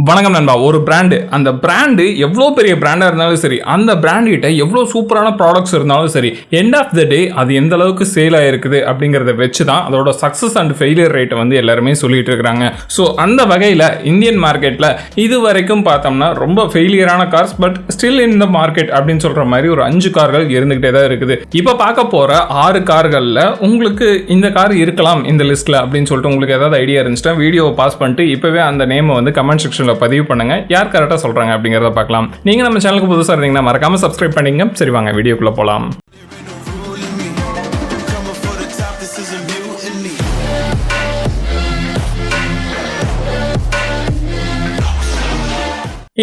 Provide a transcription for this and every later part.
வணக்கம் நண்பா. ஒரு பிராண்டு, அந்த பிராண்டு எவ்வளோ பெரிய பிராண்டாக இருந்தாலும் சரி, அந்த பிராண்ட் கிட்ட எவ்வளோ சூப்பரான ப்ராடக்ட்ஸ் இருந்தாலும் சரி, எண்ட் ஆஃப் த டே அது எந்த அளவுக்கு சேல் ஆயிருக்குது அப்படிங்கிறத வச்சு தான் அதோட சக்ஸஸ் அண்ட் ஃபெயிலியர் ரேட்டை வந்து எல்லாருமே சொல்லிட்டு இருக்கிறாங்க. ஸோ அந்த வகையில் இந்தியன் மார்க்கெட்டில் இது வரைக்கும் பார்த்தோம்னா ரொம்ப ஃபெயிலியரான cars, but still in the market அப்படின்னு சொல்கிற மாதிரி ஒரு 5 கார்கள் இருந்துகிட்டே தான் இருக்குது. இப்போ பார்க்க போகிற 6 கார்களில் உங்களுக்கு இந்த கார் இருக்கலாம் இந்த லிஸ்ட்டில் அப்படின்னு சொல்லிட்டு உங்களுக்கு ஏதாவது ஐடியா இருந்துச்சுன்னா வீடியோவை பாஸ் பண்ணிட்டு இப்போவே அந்த நேமை வந்து கமெண்ட் செக்ஷன் பதிவு பண்ணுங்க. யார் கரெக்டா சொல்றாங்க அப்படிங்கறத பார்க்கலாம். நீங்க நம்ம சேனலுக்கு புதுசா இருந்தீங்கன்னா மறக்காம சப்ஸ்கிரைப் பண்ணிங்க. சரி வாங்க வீடியோக்குள்ள போலாம்.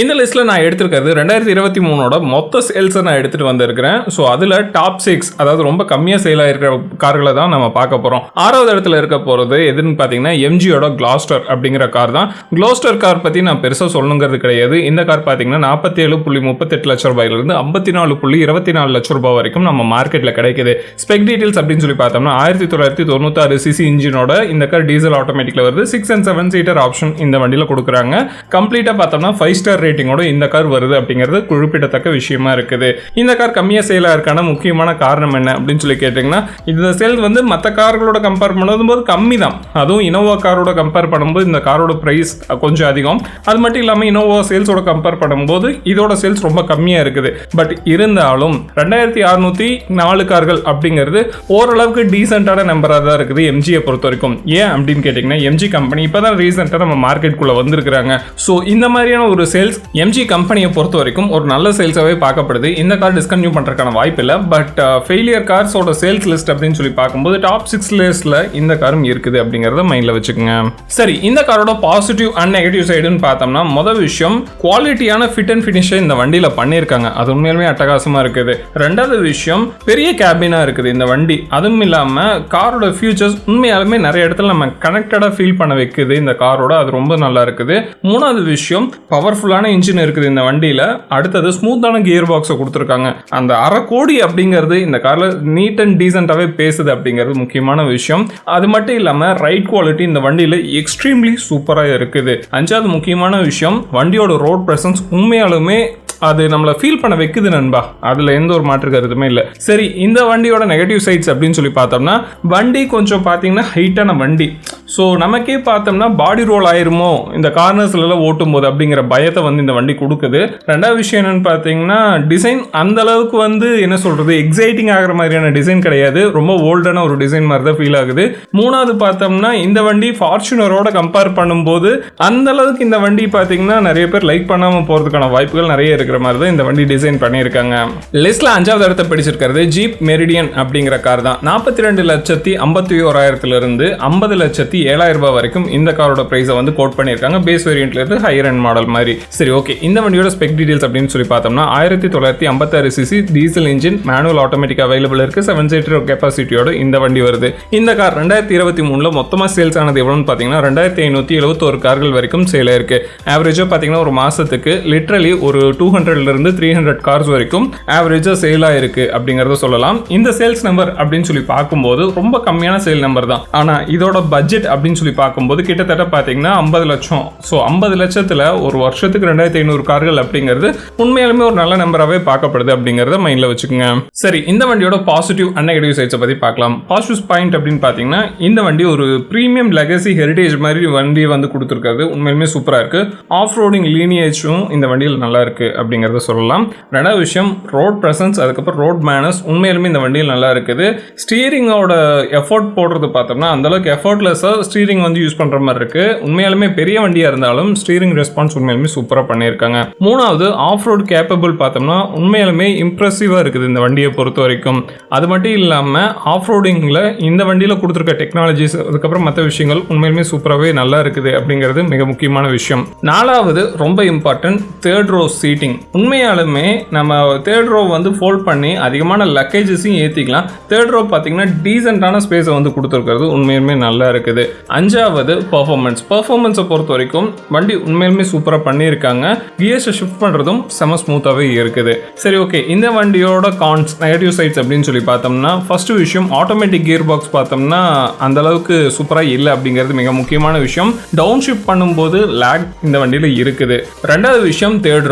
இந்த லிஸ்ட்டில் நான் எடுத்திருக்கிறது 2023 மொத்த சேல்ஸை நான் எடுத்துகிட்டு வந்திருக்கிறேன். ஸோ அதில் டாப் 6, அதாவது ரொம்ப கம்மியாக சேல் ஆகிருக்கிற கார்களை தான் நம்ம பார்க்க போகிறோம். 6வது இடத்துல இருக்க போகிறது எதுன்னு பார்த்தீங்கன்னா எம்ஜியோட கிளாஸ்டர் அப்படிங்கிற கார் தான். கிளாஸ்டர் கார் பற்றி நான் பெருசாக சொல்லணுங்கிறது கிடையாது. இந்த கார் பார்த்தீங்கன்னா 47.38 லட்சம் ரூபாயிலிருந்து 54.24 லட்சம் ரூபாய் வரைக்கும் நம்ம மார்க்கெட்டில் கிடைக்குது. ஸ்பெக் டீட்டெயில்ஸ் அப்படின்னு சொல்லி பார்த்தோம்னா 1996 சிசி இன்ஜினோட இந்த கார் டீசல் ஆட்டோமேட்டிக்கில் வருது. 6 and 7 சீட்டர் ஆப்ஷன் இந்த வண்டியில் கொடுக்குறாங்க. கம்ப்ளீட்டாக பார்த்தோம்னா 5 ஸ்டார் ரேட்டிங்கோட இந்த கார் வருது அப்படிங்கிறது குறிப்பிடத்தக்க விஷயமா இருக்குது. இந்த கார் கம்மியா சேலா இருக்கான முக்கியமான காரணம் என்ன அப்படின்னு சொல்லி கேட்டீங்கன்னா, இந்த சேல் வந்து மற்ற கார்களோட கம்பேர் பண்ணும்போது கம்மி தான். அதுவும் இனோவா காரோட கம்பேர் பண்ணும்போது இந்த காரோட பிரைஸ் கொஞ்சம் அதிகம். அது மட்டும் இல்லாமல் இனோவா சேல்ஸோட கம்பேர் பண்ணும்போது இதோட சேல்ஸ் ரொம்ப கம்மியா இருக்குது. பட் இருந்தாலும் 2604 கார்கள் அப்படிங்கிறது ஓரளவுக்கு டீசென்டான நம்பராக தான் இருக்குது எம்ஜியை பொறுத்த வரைக்கும். ஏன் அப்படின்னு கேட்டீங்கன்னா, எம்ஜி கம்பெனி இப்பதான் ரீசெண்டாக நம்ம மார்க்கெட்டுக்குள்ள வந்திருக்கிறாங்க. ஸோ இந்த மாதிரியான ஒரு சேல்ஸ் எம்ஜி கம்பெனியை பொறுத்த வரைக்கும் ஒரு நல்ல சேல்ஸாகவே பார்க்கப்படுது. இந்த கார் டிஸ்கன்டினியூ பண்ணுறதுக்கான வாய்ப்பு இல்லை. பட் ஃபெயிலியர் கார்ஸோட சேல்ஸ் லிஸ்ட் அப்படின்னு சொல்லி பார்க்கும்போது டாப் 6 லிஸ்ட்ல இந்த காரும் இருக்குது அப்படிங்கிறத மைண்டில் வச்சுக்கோங்க. சரி, இந்த காரோட பாசிட்டிவ் அண்ட் நெகட்டிவ் சைடுன்னு பார்த்தோம்னா, முதல் விஷயம் குவாலிட்டியான ஃபிட் அண்ட் ஃபினிஷை இந்த வண்டியில் பண்ணியிருக்காங்க. அது உண்மையிலுமே அட்டகாசமாக இருக்குது. ரெண்டாவது விஷயம் பெரிய கேபினாக இருக்குது இந்த வண்டி. அதுவும் இல்லாமல் காரோட ஃபியூச்சர்ஸ் உண்மையாலுமே நிறைய இடத்துல நம்ம கனெக்டடாக ஃபீல் பண்ண வைக்குது இந்த காரோட. அது ரொம்ப நல்லா இருக்குது. மூணாவது விஷயம் பவர்ஃபுல்லான இன்ஜின் இருக்குது இந்த வண்டியில. அடுத்தது ஸ்மூத்தான கியர் பாக்ஸை கொடுத்துருக்காங்க. அந்த 1/2 கோடி அப்படிங்கிறது இந்த கார்ல நீட் அண்ட் டீசென்டாவே பேசுது அப்படிங்கிறது முக்கியமான விஷயம். அது மட்டும் இல்லாம ரைட் குவாலிட்டி இந்த வண்டியில எக்ஸ்ட்ரீம்லி சூப்பரா இருக்குது. 5வது முக்கியமான விஷயம், வண்டியோட ரோட் பிரசன்ஸ் உண்மையாலுமே அது நம்மளை ஃபீல் பண்ண வைக்குது நண்பா. அதுல எந்த ஒரு மாற்று கருத்துமே இல்லை. சரி, இந்த வண்டியோட நெகட்டிவ் சைட்ஸ் அப்படின்னு சொல்லி பார்த்தோம்னா, வண்டி கொஞ்சம் பார்த்தீங்கன்னா ஹைட்டான வண்டி. ஸோ நமக்கே பார்த்தோம்னா பாடி ரோல் ஆயிருமோ இந்த கார்னர்ஸ்லாம் ஓட்டும் போது அப்படிங்கிற பயத்தை வந்து இந்த வண்டி கொடுக்குது. ரெண்டாவது விஷயம் என்னன்னு பார்த்தீங்கன்னா, டிசைன் அந்த அளவுக்கு வந்து என்ன சொல்றது எக்ஸைட்டிங் ஆகிற மாதிரியான டிசைன் கிடையாது. ரொம்ப ஓல்டான ஒரு டிசைன் மாதிரி தான் ஃபீல் ஆகுது. மூணாவது பார்த்தோம்னா, இந்த வண்டி ஃபார்ச்சுனரோட கம்பேர் பண்ணும்போது அந்த அளவுக்கு இந்த வண்டி பார்த்தீங்கன்னா நிறைய பேர் லைக் பண்ணாமல் போகிறதுக்கான வாய்ப்புகள் நிறைய இருக்கிற மாதிரி தான் இந்த வண்டி டிசைன் பண்ணியிருக்காங்க. லிஸ்ட்ல 5வது இடத்தை பிடிச்சிருக்கிறது ஜீப் மெரிடியன் அப்படிங்கிற கார் தான். 42,51,000 50,07,000 ரூபாய் வரைக்கும் இந்த காரோட பிரைஸை வந்து கோட் பண்ணியிருக்காங்க. பேஸ் வேரியன்ட்ல இருந்து ஹையர் அண்ட் மாடல் மாதிரி. சரி, ஓகே. இந்த வண்டியோட ஸ்பெக் டீடைல்ஸ் அப்படின்னு சொல்லி பார்த்தோம்னா 1956 CC diesel engine, manual automatic available இருக்கு. 7 சீட்டர் கெப்பாசிட்டியோட இந்த வண்டி வருது. இந்த கார் 2023 மொத்தமாக சேல்ஸ் ஆனது எவ்வளோன்னு பார்த்தீங்கன்னா 2571 கார்கள் வரைக்கும் சேல் ஆயிருக்கு. ஆவரேஜாக பார்த்தீங்கன்னா ஒரு மாசத்துக்கு லிட்டரலி ஒரு 200 300 கார்ஸ் வரைக்கும் ஆவரேஜா சேல் ஆயிருக்கு அப்படிங்கறத சொல்லலாம். இந்த சேல்ஸ் நம்பர் அப்படின்னு சொல்லி பார்க்கும்போது ரொம்ப கம்மியான சேல் நம்பர் தான். ஆனா இதோட பட்ஜெட் அப்படின்னு சொல்லி பார்க்கும்போது கிட்டத்தட்ட பாத்தீங்கன்னா 50 லட்சம். ஸோ 50 லட்சத்துல ஒரு வருஷத்துக்கு 2500 கார்கள் அப்படிங்கிறது உண்மையாலுமே ஒரு நல்ல நம்பராகவே பார்க்கப்படுது அப்படிங்கறத மைண்ட்ல வச்சுக்கோங்க. சரி, இந்த வண்டியோட பாசிட்டிவ் அண்ட் நெகட்டிவ் சைட்ஸை பத்தி பார்க்கலாம். பாசிட்டிவ் பாயிண்ட் அப்படின்னு பாத்தீங்கன்னா, இந்த வண்டி ஒரு பிரீமியம் லெகசி ஹெரிடேஜ் மாதிரி வண்டியை வந்து கொடுத்துருக்காது. உண்மையிலுமே சூப்பரா இருக்கு. ஆஃப் ரோடிங் லீனியேஜும் இந்த வண்டியில் நல்லா இருக்கு அப்படிங்கறத சொல்லலாம். ரெண்டாவது விஷயம், ரோட் பிரசன்ஸ், அதுக்கப்புறம் ரோட் மேனர்ஸ் உண்மையிலுமே இந்த வண்டியில் நல்லா இருக்குது. ஸ்டீரிங்கோட எஃபோர்ட் போடுறது பார்த்தோம்னா அந்த அளவுக்கு எஃபோர்ட்லெஸ்ஸாக ஸ்டீரிங் வந்து யூஸ் பண்ற மாதிரி இருக்கு. உண்மையாலுமே பெரிய வண்டியா இருந்தாலும் ஸ்டீரிங் ரெஸ்பான்ஸ் உண்மையாலுமே சூப்பரா பண்ணியிருக்காங்க. மூணாவது, ஆஃப் ரோட் கேப்பபிள் பார்த்தோம்னா உண்மையாலுமே இம்ப்ரெசிவா இருக்குது இந்த வண்டியை பொறுத்த வரைக்கும். அது மட்டும் இல்லாம ஆஃப் ரோடிங்ல இந்த வண்டியில கொடுத்துருக்க டெக்னாலஜிஸ், அதுக்கப்புறம் மற்ற விஷயங்கள் உண்மையிலுமே சூப்பராகவே நல்லா இருக்குது அப்படிங்கிறது மிக முக்கியமான விஷயம். நாலாவது, ரொம்ப important, third row seating. Seating. உண்மையாலுமே நம்ம தேர்ட் ரோ வந்து ஃபோல்ட் பண்ணி அதிகமான லக்கேஜஸையும் ஏற்றிக்கலாம். தேர்ட் ரோ பார்த்தீங்கன்னா டீசெண்டான ஸ்பேஸை வந்து கொடுத்துருக்கிறது உண்மையுமே நல்லா இருக்குது. 5வது பர்ஃபார்மன்ஸை பொறுத்த வரைக்கும் வண்டி உண்மையிலுமே சூப்பராக பண்ணியிருக்காங்க. கியர்ஸை ஷிஃப்ட் பண்ணுறதும் செம ஸ்மூத்தாகவே இருக்குது. சரி, ஓகே, இந்த வண்டியோட கான்ஸ் நெகட்டிவ் சைட்ஸ் அப்படின்னு சொல்லி பார்த்தோம்னா ஃபர்ஸ்ட் விஷயம் ஆட்டோமேட்டிக் கியர் பாக்ஸ் பார்த்தோம்னா அந்த அளவுக்கு சூப்பராக இல்லை அப்படிங்கிறது மிக முக்கியமான விஷயம். டவுன் ஷிஃப்ட் பண்ணும்போது லேக் இந்த வண்டியில் இருக்குது. ரெண்டாவது விஷயம் தேர்ட்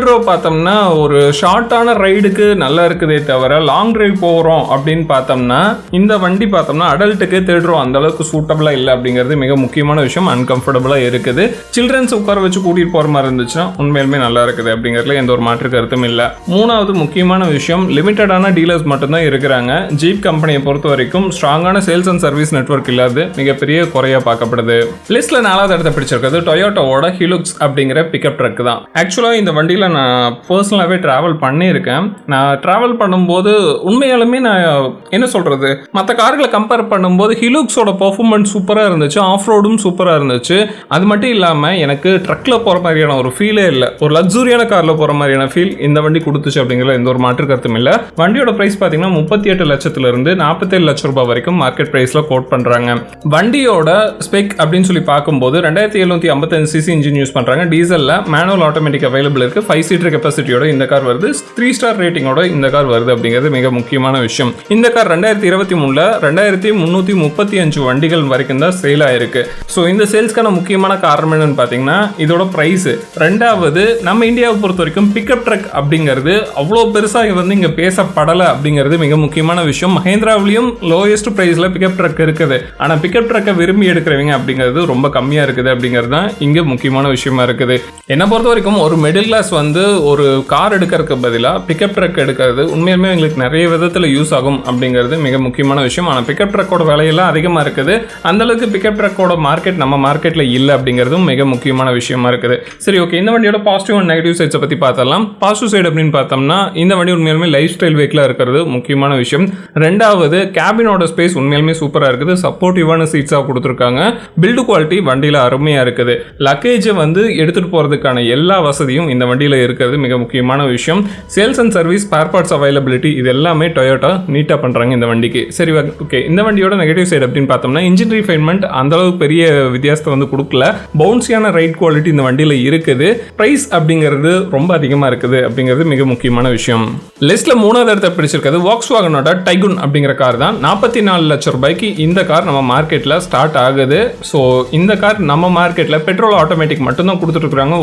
ரோ பார்த்தோம்னா ஒரு ஷார்ட்டான ரைடுக்கு நல்லா இருக்குதே தவிர லாங் டிரைவ் போகிறோம் அப்படின்னு பார்த்தோம்னா இந்த வண்டி பார்த்தோம்னா அடல்ட்டுக்கு தேர்ட் ரோ அந்த அளவுக்கு சூட்டபிளாக இல்லை அப்படிங்கிறது மிக முக்கியமான விஷயம். அன்கம்ஃபர்டபுளாக இருக்குது. சில்ட்ரன்ஸ் உட்கார வச்சு கூட்டிகிட்டு போகிற மாதிரி இருந்துச்சுன்னா உண்மையிலுமே நல்லா இருக்குது அப்படிங்கிறதுல எந்த ஒரு மாற்று கருத்தும் இல்லை. மூணாவது முக்கியமான விஷயம் லிமிட்டடான டீலர்ஸ் மட்டும்தான் இருக்கிறாங்க. ஜீப் கம்பெனியை பொறுத்த வரைக்கும் ஸ்ட்ராங்கான சேல்ஸ் அண்ட் சர்வீஸ் நெட்வொர்க் இல்லாது மிகப்பெரிய குறையாக பார்க்கப்படுது. லிஸ்ட்ல 4வது இடத்தை பிடிச்சிருக்கிறது டொயோட்டாவோட ஹிலுக்ஸ் அப்படிங்கிற பிக்கப் ட்ரக் தான். ஆக்சுவலாக இந்த வண்டியில் நான் பர்சனலாகவே ட்ராவல் பண்ணியிருக்கேன். நான் ட்ராவல் பண்ணும்போது உண்மையாலுமே நான் என்ன சொல்கிறது, மற்ற கார்களை கம்பேர் பண்ணும்போது ஹிலுக்ஸோட பர்ஃபார்மன்ஸ் சூப்பராக இருந்துச்சு. ஆஃப் ரோடும் சூப்பராக இருந்துச்சு. அது மட்டும் இல்லாமல் எனக்கு ட்ரக்கில் போகிற மாதிரியான ஒரு ஃபீலே இல்லை. ஒரு லக்ஸூரியான காரில் போகிற மாதிரியான ஃபீல் இந்த வண்டி கொடுத்துச்சு அப்படிங்கிறத எந்த ஒரு மாற்று கருத்தும் இல்லை. வண்டியோட ப்ரைஸ் பார்த்தீங்கன்னா 38 லட்சத்திலிருந்து 47 லட்சம் ரூபாய் வரைக்கும் மார்க்கெட் ப்ரைஸில் கோட் பண்ணுறாங்க. வண்டியோட ஸ்பெக் அப்படின்னு சொல்லி பார்க்கும்போது 2755 cc இன்ஜின் யூஸ் பண்ணுறாங்க. டீசலில் மேனுவல் ஆட்டோமேட்டிக் அவைலபிள் இருக்குது. 5 சீட்டர் கெப்பாசிட்டியோட இந்த கார் வருது. 3 ஸ்டார் ரேட்டிங்கோட இந்த கார் வருது அப்படிங்கிறது மிக முக்கியமான விஷயம். இந்த கார் 2023 2335 வண்டிகள் வரைக்கும் தான் சேல் ஆயிருக்கு. ஸோ இந்த சேல்ஸ்க்கான முக்கியமான காரணம் என்னன்னு பார்த்தீங்கன்னா இதோட ப்ரைஸ். ரெண்டாவது, நம்ம இந்தியாவை பொறுத்த வரைக்கும் பிக்கப் ட்ரக் அப்படிங்கிறது அவ்வளோ பெருசாக வந்து இங்கே பேசப்படலை அப்படிங்கிறது மிக முக்கியமான விஷயம். மஹேந்திராவிலையும் லோயஸ்ட் ப்ரைஸில் பிக்கப் ட்ரக் இருக்குது. ஆனால் பிக்கப் ட்ரக்கை விரும்பி எடுக்கிறவங்க அப்படிங்கிறது ரொம்ப கம்மியாக இருக்குது அப்படிங்கிறது தான் இங்கே முக்கியமான விஷயமா இருக்குது. என்னை பொறுத்த வரைக்கும் ஒரு மிடில் கிளாஸ் வந்து ஒரு கார் எடுக்கிறதுக்கு பதிலாக பிக்கப் ட்ரக் எடுக்கிறது உண்மையுமே எங்களுக்கு நிறைய விதத்தில் யூஸ் ஆகும் அப்படிங்கிறது மிக முக்கியமான விஷயம். ஆனால் பிக்கப் ட்ரக்கோட விலையெல்லாம் அதிகமாக இருக்குது. அந்தளவுக்கு பிக்கப் ட்ரக்கோட மார்க்கெட் நம்ம மார்க்கெட்டில் இல்லை அப்படிங்கிறதும் மிக முக்கியமான விஷயமா இருக்குது. சரி, ஓகே, இந்த வண்டியோட பாசிட்டிவ் அண்ட் நெகட்டிவ் சைட்ஸை பற்றி பார்த்தலாம். பாசிட்டிவ் சைடு அப்படின்னு பார்த்தோம்னா இந்த வண்டி உண்மையிலுமே லைஃப் ஸ்டைல் வெஹிக்கிளாக இருக்கிறது முக்கியமான விஷயம். ரெண்டாவது, கேபினோட ஸ்பேஸ் உண்மையிலுமே சூப்பராக இருக்குது. சப்போர்ட்டிவான சீட்ஸாக கொடுத்துருக்காங்க. பில்டு குவாலிட்டி வண்டியில் அருமையாக இருக்குது. லக்கேஜை வந்து எடுத்துகிட்டு போகிறதுக்கான எல்லா வசதியும் இந்த வண்டியில் இருக்கிறது மிக முக்கியமான விஷயம். Sales and service, spare parts availability இது எல்லாமே டொயோட்டா நீட்டாக பண்ணுறாங்க இந்த வண்டிக்கு. சரி, ஓகே, இந்த வண்டியோட நெகட்டிவ் சைடு அப்படின்னு பார்த்தோம்னா இன்ஜின் ரீஃபைன்மெண்ட் அந்த அளவுக்கு பெரிய வித்தியாசத்தை வந்து கொடுக்கல. பவுன்ஸியான ரைட் குவாலிட்டி இந்த வண்டியில் இருக்குது. பிரைஸ் அப்படிங்கிறது ரொம்ப அதிகமாக இருக்குது அப்படிங்கிறது மிக முக்கியமான விஷயம். லிஸ்ட்ல 3வது இடத்தை பிடிச்சிருக்கிறது வாக்ஸ்வாகனோட டைகுன் அப்படிங்கிற கார் தான். 44 லட்சம் ரூபாய்க்கு இந்த கார் நம்ம மார்க்கெட்டில் ஸ்டார்ட் ஆகுது. ஸோ இந்த கார் நம்ம மார்க்கெட்டில் பெட்ரோல் ஆட்டோமேட்டிக் மட்டும்தான் கொடுத்துட்ருக்காங்க.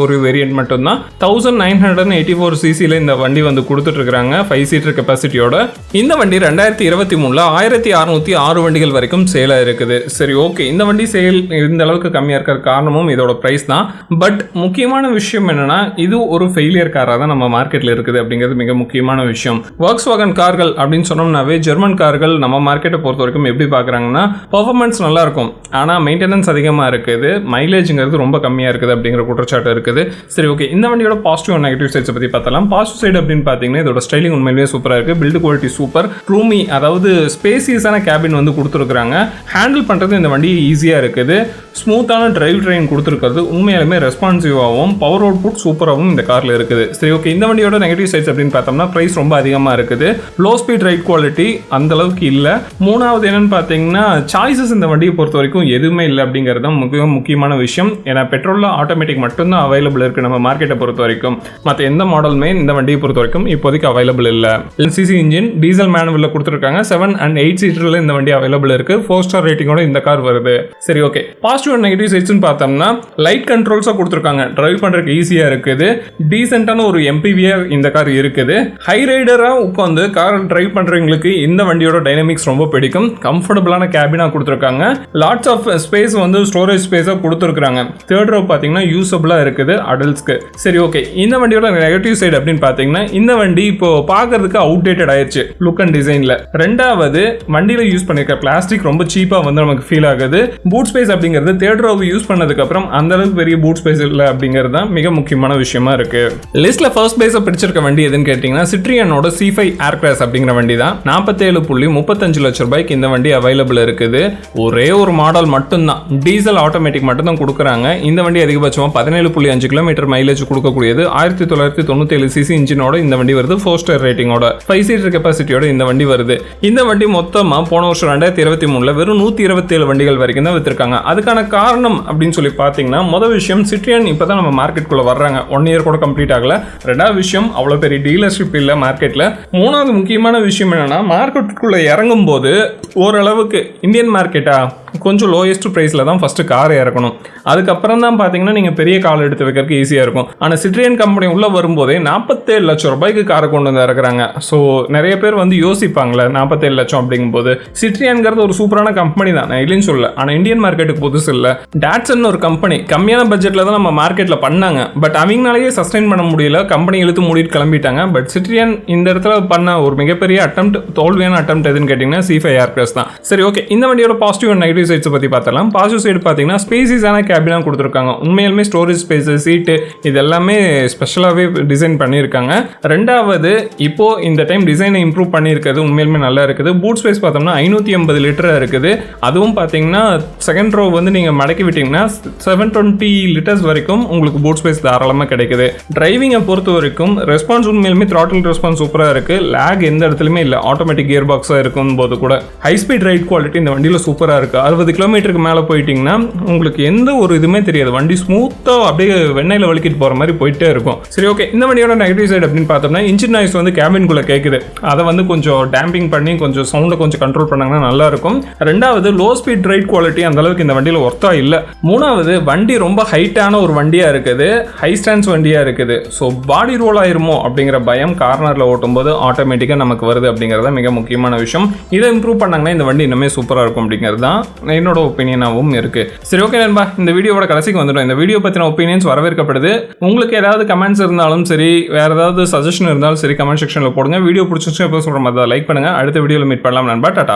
ஒரு வேரியன்ட் மட்டும்தான். 1984 சிசியில் இந்த வண்டி வந்து கொடுத்துட்ருக்காங்க 5 சீட்டர் கெப்பாசிட்டியோட. இந்த வண்டி 2023 1606 வண்டிகள் வரைக்கும் சேலாக இருக்குது. சரி, ஓகே, இந்த வண்டி சேல் இந்த அளவுக்கு கம்மியாக இருக்கிற காரணமும் இதோட ப்ரைஸ் தான். பட் முக்கியமான விஷயம் என்னன்னா இது ஒரு ஃபெயிலியர் காராக தான் நம்ம மார்க்கெட்டில் இருக்குது அப்படிங்கிறது மிக முக்கியமான விஷயம். வாக்ஸ்வாகன் கார்கள் அப்படின்னு சொன்னோம்னாவே ஜெர்மன் கார்கள் நம்ம மார்க்கெட்டை பொறுத்த வரைக்கும் எப்படி பார்க்குறாங்கன்னா பர்ஃபார்மன்ஸ் நல்லா இருக்கும், ஆனால் மெயின்டெனன்ஸ் அதிகமாக இருக்குது, மைலேஜுங்கிறது ரொம்ப கம்மியாக இருக்குது அப்படிங்கிற குற்றச்சாட்டு இருக்குது. சரி, ஓகே, இந்த வண்டியோட பாசிட்டிவ் அண்ட் நெகட்டிவ் சைட்ஸை பற்றி பார்த்தலாம். பாசிட்டிவ் சைடு அப்படின்னு பார்த்தீங்கன்னா இதோட ஸ்டைலிங் உண்மையிலேயே சூப்பராக இருக்குது. Build quality super. ரூமி அதாவது ஸ்பேசியஸான கேபின் வந்து கொடுத்துருக்குறாங்க. ஹேண்டில் பண்ணுறது இந்த வண்டி ஈஸியாக இருக்குது. ஸ்மூத்தான டிரைவ் ட்ரெயின் கொடுத்துருக்கிறது உண்மையாலுமே ரெஸ்பான்சிவாகவும் பவர் அவுட்புட் சூப்பராகவும் இந்த காரில் இருக்குது. சரி, ஓகே, இந்த வண்டியோட நெகட்டிவ் சைட்ஸ் அப்படின்னு பார்த்தோம்னா ப்ரைஸ் ரொம்ப அதிகமாக இருக்குது. லோ ஸ்பீட் ரைட் குவாலிட்டி அந்த அளவுக்கு இல்லை. மூணாவது என்னன்னு பார்த்தீங்கன்னா சாய்ஸஸ் இந்த வண்டியை பொறுத்த வரைக்கும் எதுவுமே இல்லை அப்படிங்கிறது தான் முக்கியமான விஷயம். ஏன்னா பெட்ரோலில் ஆட்டோமேட்டிக் மட்டும்தான் அவைலபிள் இருக்குது நம்ம மார்க்கெட்டை பொறுத்த வரைக்கும். மற்ற எந்த மாடலுமே இந்த வண்டியை பொறுத்த வரைக்கும் இப்போதைக்கு அவைலபிள் இல்லை. சிசி இன்ஜின் டீசல் மேனுவலில் கொடுத்துருக்காங்க. 7 and 8 சீட்டரில் இந்த வண்டி அவைலபிள் இருக்குது. 4 ஸ்டார் ரேட்டிங்கோட இந்த கார் வருது. சரி, ஓகே, பாசிட்டிவ் அண்ட் நெகட்டிவ் சைட்ஸ்னு பார்த்தோம்னா லைட் கண்ட்ரோல்ஸாக கொடுத்துருக்காங்க. டிரைவ் பண்ணுறதுக்கு ஈஸியாக இருக்குது. டீசென்டான ஒரு எம்பிவியாக இந்த கார் இருக்குது. ஹை ரைடராக உட்காந்து கார் டிரைவ் பண்ணுறவங்களுக்கு இந்த வண்டியோட டைனமிக்ஸ் ரொம்ப பிடிக்கும். கம்ஃபர்டபுளான கேபினாக கொடுத்துருக்காங்க. லாட்ஸ் ஆஃப் ஸ்பேஸ் வந்து ஸ்டோரேஜ் ஸ்பேஸாக கொடுத்துருக்காங்க. தேர்ட் ரோ பார்த்தீங்கன்னா யூஸபிளாக இருக்குது அடல்ட்ஸ்க்கு. சரி, ஓகே, இந்த வண்டியோட நெகட்டிவ் சைடு அப்படின்னு பார்த்தீங்கன்னா இந்த வண்டி இப்போ பார்க்கறதுக்கு அவுடேட்டட் ஆயிடுச்சு லுக் அண்ட் டிசைனில். ரெண்டாவது, வண்டியில் யூஸ் பண்ணிருக்க பிளாஸ்டிக் ரொம்ப சீப்பாக வந்து நமக்கு ஃபீல் ஆகுது. பூட் ஸ்பேஸ் அப்படிங்கிறது தேர்ட் ரோவை யூஸ் பண்ணதுக்கு அப்புறம் அந்த அளவுக்கு பெரிய பூட் ஸ்பேஸ் இல்லை அப்படிங்கிறது தான் மிக முக்கியமான விஷயமா இருக்கு. லிஸ்ட்ல ஃபர்ஸ்ட் பிளேஸை பிடிச்சிருக்க வண்டி எதுன்னு கேட்டீங்கன்னா சிட்ரியனோட C5 ஏர்கிராஸ் அப்படிங்கிற வண்டி தான். 47.35 லட்சம் ரூபாய்க்கு இந்த வண்டி அவைலபிள் இருக்குது. ஒரே ஒரு மாடல் மட்டும்தான், டீசல் ஆட்டோமேட்டிக் மட்டும் தான் கொடுக்குறாங்க. இந்த வண்டி அதிகபட்சமாக 17.5 கிலோமீட்டர் மைலேஜ் கொடுக்கக்கூடிய வரக்கூடியது 1997 சிசி இன்ஜினோட இந்த வண்டி வருது. 4 ஸ்டார் ரேட்டிங்கோட 5 சீட்டர் கெப்பாசிட்டியோட இந்த வண்டி வருது. இந்த வண்டி மொத்தமா போன வருஷம் 2023 வெறும் 127 வண்டிகள் வரைக்கும் தான் வித்திருக்காங்க. அதுக்கான காரணம் அப்படின்னு சொல்லி பார்த்தீங்கன்னா, முதல் விஷயம் சிட்ரியன் இப்பதான் நம்ம மார்க்கெட்டுக்குள்ள வர்றாங்க. 1 இயர் கூட கம்ப்ளீட் ஆகல. ரெண்டாவது விஷயம் அவ்வளவு பெரிய டீலர்ஷிப் இல்ல மார்க்கெட்ல. மூணாவது முக்கியமான விஷயம் என்னன்னா, மார்க்கெட்டுக்குள்ள இறங்கும் போது ஓரளவுக்கு இந்தியன் மார்க்கெட்டா கொஞ்சம் லோயஸ்ட் பிரைஸ்ல தான் ஃபர்ஸ்ட் கார் இறக்கணும். அதுக்கப்புறம் தான் பார்த்தீங்கன்னா நீங்கள் பெரிய கால் எடுத்து வைக்கிறதுக்கு ஈஸியாக இருக்கும். ஆனால் சிட்ரியன் கம்பெனி உள்ள வரும்போதே 47 லட்சம் ரூபாய்க்கு காரை கொண்டு வந்து இறக்குறாங்க. ஸோ நிறைய பேர் வந்து யோசிப்பாங்களே 47 லட்சம் அப்படிங்கும்போது. சிட்ரியன்கிறது ஒரு சூப்பரான கம்பெனி தான், நான் இல்லைன்னு சொல்ல. ஆனால் இந்தியன் மார்க்கெட்டுக்கு புதுசு இல்லை. டாட்சன் ஒரு கம்பெனி கம்மியான பட்ஜெட்டில் தான் நம்ம மார்க்கெட்டில் பண்ணாங்க. பட் அவங்களாலேயே சஸ்டைன் பண்ண முடியல. கம்பெனி இழுத்து மூடிட்டு கிளம்பிட்டாங்க. பட் சிட்ரியன் இந்த இடத்துல பண்ண ஒரு மிகப்பெரிய அட்டெம்ப்ட், தோல்வியான அட்டெம்ப்ட் எதுன்னு கேட்டிங்கன்னா C5 ஏர்கிராஸ் தான். சரி, ஓகே. இந்த வண்டியோட பாசிட்டிவ் அண்ட் நெகட்டிவ் சைட்ஸ் பற்றி பார்த்தலாம். பாசிட்டிவ் சைடு பார்த்தீங்கன்னா ஸ்பேசிஸான கேபினாக கொடுத்துருக்காங்க. உண்மையிலுமே ஸ்டோரேஜ் ஸ்பேஸ், சீட்டு இது எல்லாமே ஸ்பெஷலாகவே டிசைன் பண்ணியிருக்காங்க. ரெண்டாவது, இப்போ இந்த டைம் டிசைனை இம்ப்ரூவ் பண்ணியிருக்கிறது உண்மையிலுமே நல்லா இருக்குது. பூட் ஸ்பேஸ் பார்த்தோம்னா 580 லிட்டராக இருக்குது. அதுவும் பார்த்தீங்கன்னா செகண்ட் ரோ வந்து நீங்கள் மடக்கி விட்டீங்கன்னா 720 லிட்டர்ஸ் வரைக்கும் உங்களுக்கு பூட் ஸ்பேஸ் தாராளமாக கிடைக்குது. டிரைவிங்கை பொறுத்த வரைக்கும் ரெஸ்பான்ஸ் உண்மையிலுமே த்ராட்டில் ரெஸ்பான்ஸ் சூப்பராக இருக்குது. லேக் எந்த இடத்துலையுமே இல்லை. ஆட்டோமேட்டிக் கியர் பாக்ஸாக இருக்கும் போது கூட ஹை ஸ்பீட் ரைட் குவாலிட்டி இந்த வண்டியில் சூப்பராக இருக்குது. 60 கிலோமீட்டருக்கு மேலே போயிட்டீங்கன்னா உங்களுக்கு எந்த ஒரு இதுவுமே தெரியாது. வண்டி ஸ்மூத்தாக அப்படியே வெண்ணெயில் வலிக்கிட்டு போகிற மாதிரி போயிட்டே இருக்கும். சரி, ஓகே. இந்த வண்டியோட நெகட்டிவ் சைடு அப்படின்னு பார்த்தோம்னா இன்ஜின் நாய்ஸ் வந்து கேபின்குள்ளே கேட்குது. அதை வந்து கொஞ்சம் டேம்பிங் பண்ணி கொஞ்சம் சவுண்டை கொஞ்சம் கண்ட்ரோல் பண்ணாங்கன்னா நல்லா இருக்கும். ரெண்டாவது, லோ ஸ்பீட் ரைட் குவாலிட்டி அந்த அளவுக்கு இந்த வண்டியில் ஒர்த்தா இல்லை. மூணாவது, வண்டி ரொம்ப ஹைட்டான ஒரு வண்டியாக இருக்குது. ஹை ஸ்டாண்ட்ஸ் வண்டியாக இருக்குது. ஸோ பாடி ரோல் ஆயிருமோ அப்படிங்கிற பயம் கார்னரில் ஓட்டும்போது ஆட்டோமேட்டிக்காக நமக்கு வருது அப்படிங்கிறத மிக முக்கியமான விஷயம். இதை இம்ப்ரூவ் பண்ணாங்கன்னா இந்த வண்டி இன்னுமே சூப்பராக இருக்கும் அப்படிங்கிறது தான் என்னோட ஒப்பீனியனாகவும் இருக்கு. சரி, ஓகே நண்பா, இந்த வீடியோவோட கடைசிக்கு வந்துடும். இந்த வீடியோ பற்றின ஒப்பீனியன்ஸ் வரவேற்கப்படுது. உங்களுக்கு ஏதாவது கமெண்ட்ஸ் இருந்தாலும் சரி, வேற ஏதாவது சஜஷன் இருந்தாலும் சரி, கமெண்ட் செக்ஷனில் போடுங்க. வீடியோ பிடிச்சிருச்சு எப்போ சொல்கிற மாதிரி லைக் பண்ணுங்க. அடுத்த வீடியோவில் மீட் பண்ணலாம் நண்பா. டாடா.